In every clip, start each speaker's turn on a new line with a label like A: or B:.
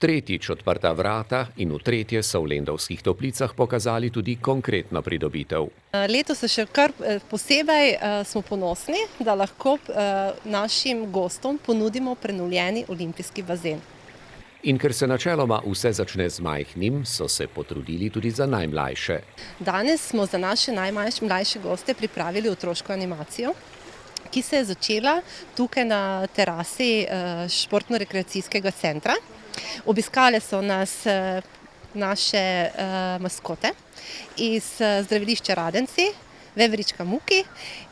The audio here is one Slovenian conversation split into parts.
A: Tretjič odprta vrata in v tretje so v Lendavskih Toplicah pokazali tudi konkretno pridobitev.
B: Letos se še kar posebej smo ponosni, da lahko našim gostom ponudimo prenovljeni olimpijski bazen.
A: In ker se načeloma vse začne z majhnim, so se potrudili tudi za najmlajše.
B: Danes smo za naše najmlajše goste pripravili otroško animacijo, ki se je začela tukaj na terasi športno-rekreacijskega centra. Obiskale so nas naše maskote iz zdravilišča Radenci, Veverička Muki,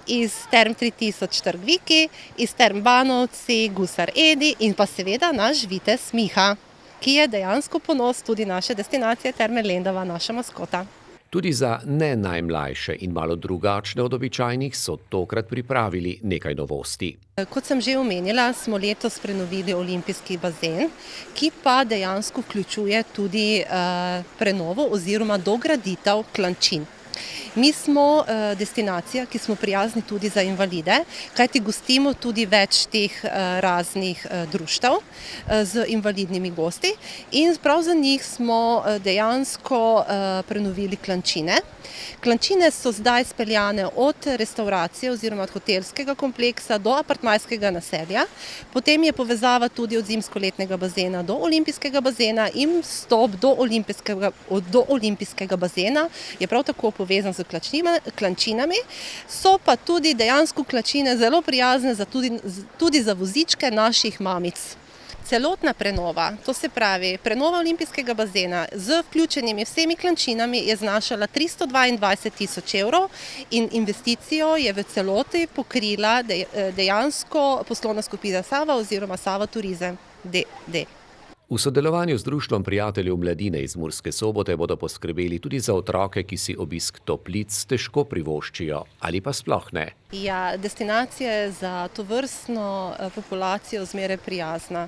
B: iz Term 3000 Trgviki, iz Term Banovci, Gusar Edi in pa seveda naš vitez Miha, ki je dejansko ponos tudi naše destinacije Terme Lendava, naša maskota.
A: Tudi za ne najmlajše in malo drugačne od običajnih so tokrat pripravili nekaj novosti.
B: Kot sem že omenila, smo letos prenovili olimpijski bazen, ki pa dejansko vključuje tudi prenovo oziroma dograditev klančin. Mi smo destinacija, ki smo prijazni tudi za invalide, kajti gostimo tudi več teh raznih društev z invalidnimi gosti in prav za njih smo dejansko prenovili klančine. Klančine so zdaj speljane od restauracije oziroma od hotelskega kompleksa do apartmajskega naselja, potem je povezava tudi od zimsko-letnega bazena do olimpijskega bazena in vstop do olimpijskega bazena je prav tako povezan z klančinami, so pa tudi dejansko klančine zelo prijazne tudi za vozičke naših mamic. Celotna prenova, to se pravi prenova olimpijskega bazena z vključenimi vsemi klančinami je znašala 322 tisoč evrov in investicijo je v celoti pokrila dejansko poslovna skupina Sava oziroma Sava Turizem d.d.
A: V sodelovanju z Društvom prijateljev mladine iz Murske Sobote bodo poskrbeli tudi za otroke, ki si obisk toplic težko privoščijo ali pa sploh ne.
B: Ja, destinacija je za tovrstno populacijo zmeraj prijazna.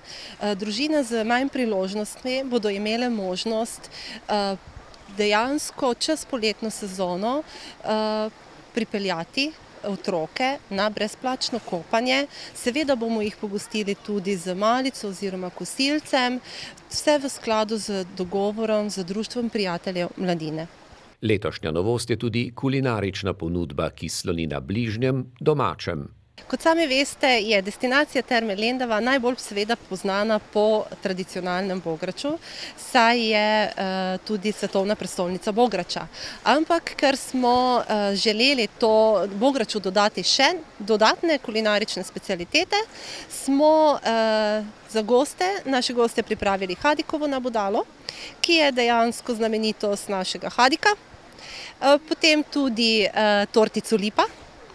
B: Družine z manj priložnostmi bodo imele možnost dejansko čez poletno sezono pripeljati otroke na brezplačno kopanje. Seveda bomo jih pogostili tudi z malico oziroma kosilcem, vse v skladu z dogovorom z Društvom prijateljev mladine.
A: Letošnja novost je tudi kulinarična ponudba, ki sloni na bližnjem, domačem.
B: Kot sami veste, je destinacija Terme Lendava najbolj seveda poznana po tradicionalnem bograču, saj je tudi svetovna prestolnica bograča. Ampak, ker smo želeli to bograču dodati še dodatne kulinarične specialitete, smo za naše goste pripravili hadikovo nabodalo, ki je dejansko znamenitost našega hadika, potem tudi tortico lipa,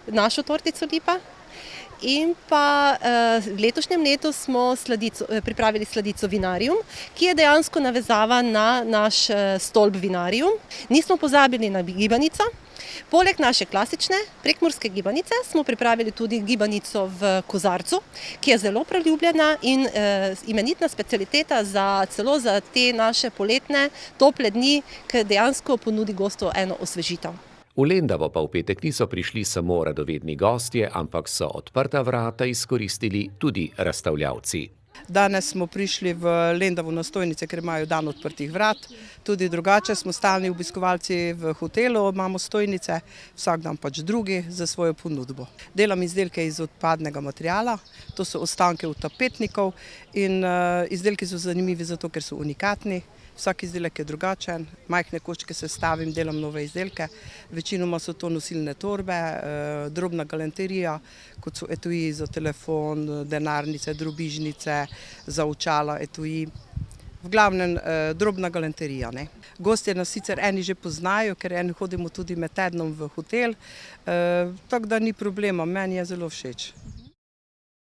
B: našo tortico lipa. In pa v letošnjem letu smo pripravili sladico Vinarium, ki je dejansko navezava na naš stolp Vinarium. Nismo pozabili na gibanico. Poleg naše klasične prekmurske gibanice smo pripravili tudi gibanico v kozarcu, ki je zelo priljubljena in imenitna specialiteta celo za te naše poletne tople dni, ki dejansko ponudi gostu eno osvežitev.
A: V Lendavo pa v petek niso prišli samo radovedni gostje, ampak so odprta vrata izkoristili tudi razstavljavci.
C: Danes smo prišli v Lendavo na stojnice, ker imajo dan odprtih vrat. Tudi drugače smo stalni obiskovalci v hotelu, imamo stojnice, vsak dan pač drugi za svojo ponudbo. Delam izdelke iz odpadnega materijala, to so ostanke od tapetnikov in izdelki so zanimivi zato, ker so unikatni. Vsak izdelek je drugačen, majhne koščke sestavim, delam nove izdelke. Večinoma so to nosilne torbe, drobna galanterija, kot so etuiji za telefon, denarnice, drobižnice, za očala, etuiji. V glavnem drobna galanterija. Gostje nas sicer eni že poznajo, ker eni hodimo tudi med tednom v hotel, tako da ni problema, meni je zelo všeč.